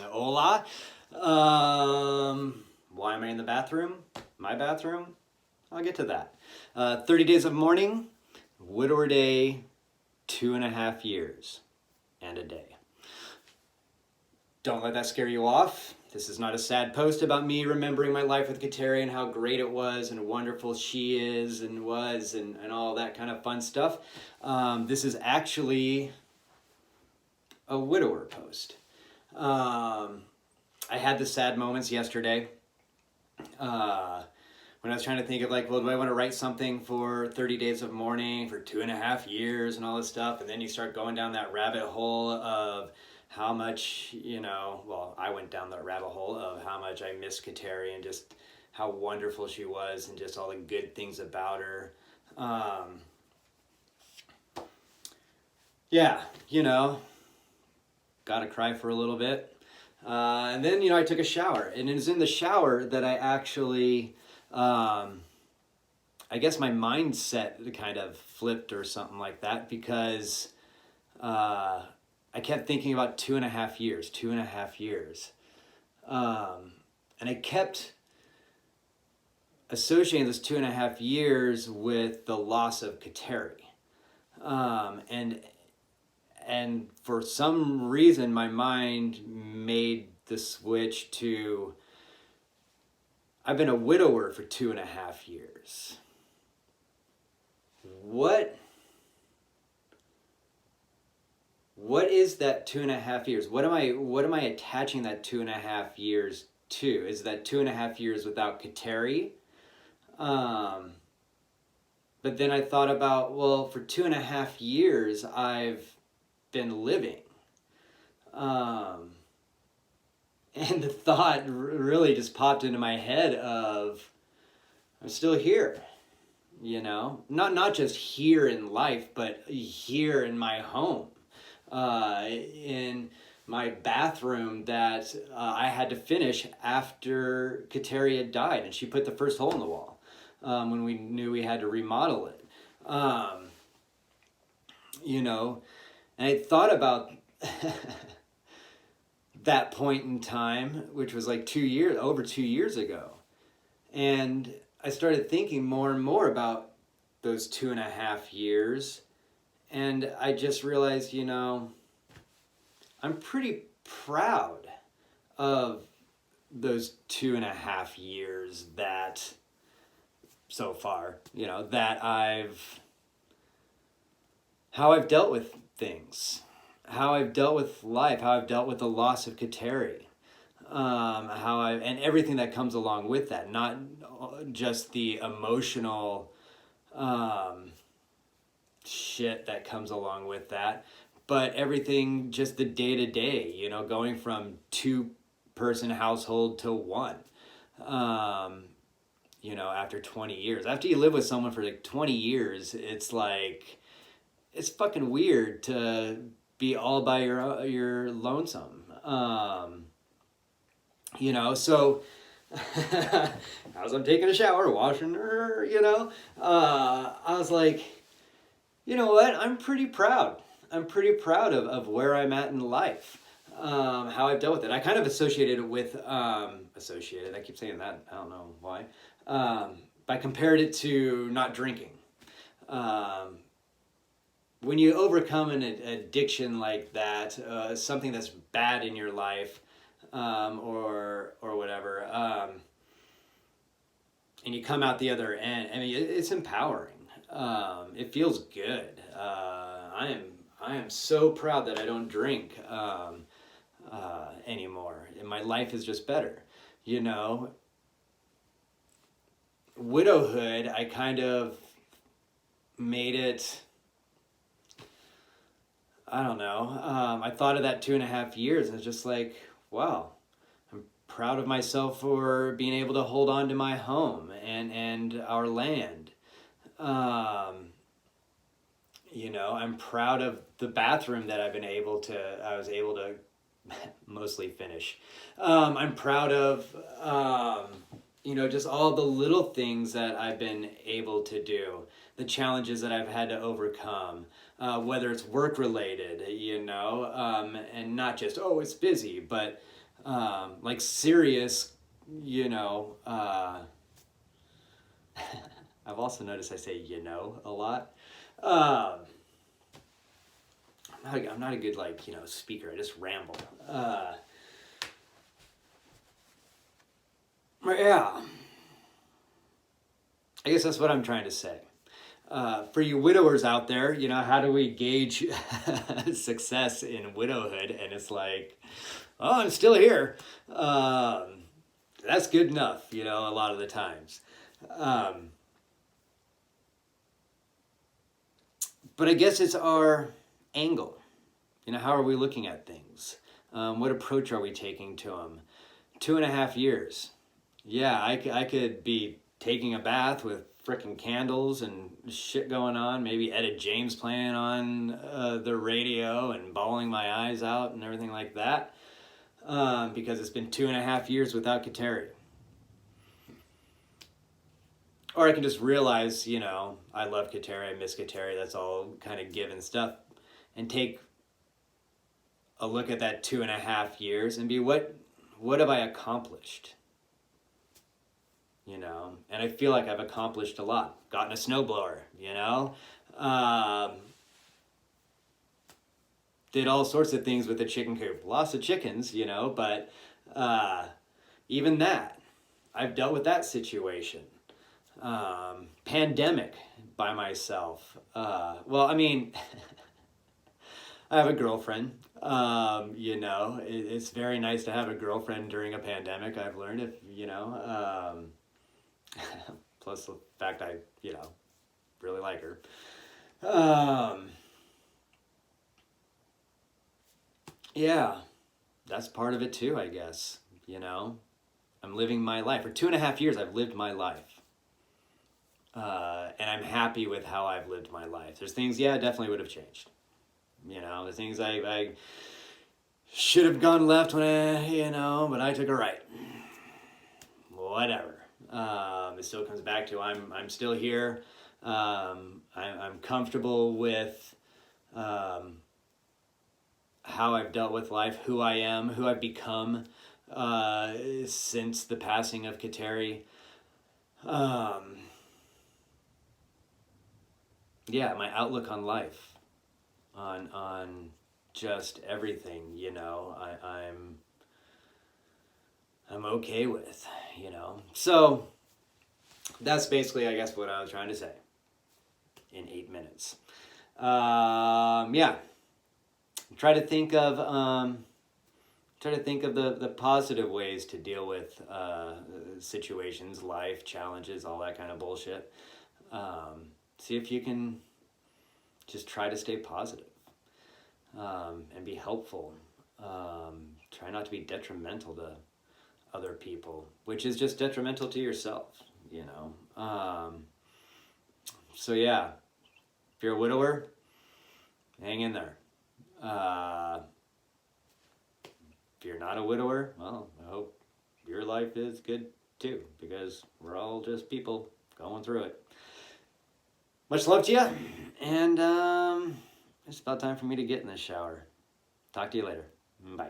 Hola. Why am I in the bathroom? My bathroom? I'll get to that. 30 days of mourning, widower day, 2.5 years and a day. Don't let that scare you off. This is not a sad post about me remembering my life with Kateri and how great it was and wonderful she is and was and all that kind of fun stuff. This is actually a widower post. I had the sad moments yesterday when I was trying to think of like, well, do I want to write something for 30 days of mourning for 2.5 years and all this stuff? And then you start going down that rabbit hole of how much, well, I went down the rabbit hole of how much I miss Kateri and just how wonderful she was and just all the good things about her. Yeah, gotta cry for a little bit. And then, I took a shower. And it was in the shower that I actually, I guess my mindset kind of flipped or something like that because I kept thinking about 2.5 years. And I kept associating this 2.5 years with the loss of Kateri. And for some reason, my mind made the switch to, I've been a widower for 2.5 years. What is that 2.5 years? What am I attaching that 2.5 years to? Is that 2.5 years without Kateri? But then I thought about, well, for 2.5 years, I've been living. And the thought really just popped into my head of, I'm still here, not just here in life, but here in my home, in my bathroom that I had to finish after Kateri had died, and she put the first hole in the wall when we knew we had to remodel it. And I thought about that point in time, which was like over 2 years ago. And I started thinking more and more about those 2.5 years. And I just realized, I'm pretty proud of those 2.5 years that so far, how I've dealt with things, how I've dealt with life, how I've dealt with the loss of Kateri, and everything that comes along with that, not just the emotional shit that comes along with that, but everything, just the day-to-day, going from 2-person household to 1, after 20 years. After you live with someone for like 20 years, it's like, it's fucking weird to be all by your lonesome. So as I'm taking a shower, washing her, I was like, you know what? I'm pretty proud. I'm pretty proud of where I'm at in life, how I've dealt with it. I kind of associated it with, I keep saying that, I don't know why. I compared it to not drinking. When you overcome an addiction like that, something that's bad in your life, or whatever, and you come out the other end, I mean, it's empowering. It feels good. I am so proud that I don't drink anymore, and my life is just better. Widowhood, I kind of made it, I don't know. I thought of that 2.5 years and it's just like, wow, I'm proud of myself for being able to hold on to my home and our land. I'm proud of the bathroom that I was able to mostly finish. I'm proud of, just all the little things that I've been able to do, the challenges that I've had to overcome. whether it's work related, and not just, oh, it's busy, but like serious, I've also noticed I say, a lot. Um, I'm not a good, speaker. I just ramble. Yeah. I guess that's what I'm trying to say. For you widowers out there, how do we gauge success in widowhood? And it's like, oh, I'm still here. That's good enough, a lot of the times. But I guess it's our angle. How are we looking at things? What approach are we taking to them? 2.5 years. Yeah, I could be taking a bath with frickin' candles and shit going on. Maybe Etta James playing on the radio and bawling my eyes out and everything like that. Because it's been 2.5 years without Kateri. Or I can just realize, I love Kateri, I miss Kateri. That's all kind of given stuff. And take a look at that 2.5 years and be, what have I accomplished? And I feel like I've accomplished a lot. Gotten a snowblower, did all sorts of things with the chicken coop. Lots of chickens, but even that, I've dealt with that situation. Pandemic by myself. Well, I mean, I have a girlfriend. It's very nice to have a girlfriend during a pandemic. I've learned, plus the fact I, really like her. Yeah, that's part of it too, I guess. I'm living my life. For 2.5 years, I've lived my life. And I'm happy with how I've lived my life. There's things, definitely would have changed. The things I should have gone left when but I took a right. Whatever. It still comes back to I'm still here. I'm comfortable with how I've dealt with life, who I am, who I've become since the passing of Kateri. My outlook on life, on just everything, I'm okay with, So that's basically, I guess, what I was trying to say in 8 minutes. Try to think of the positive ways to deal with situations, life, challenges, all that kind of bullshit. See if you can just try to stay positive, and be helpful. Try not to be detrimental to other people, which is just detrimental to yourself, So yeah, if you're a widower, hang in there. If you're not a widower, well, I hope your life is good too, because we're all just people going through it. Much love to you, and it's about time for me to get in the shower. Talk to you later. Bye.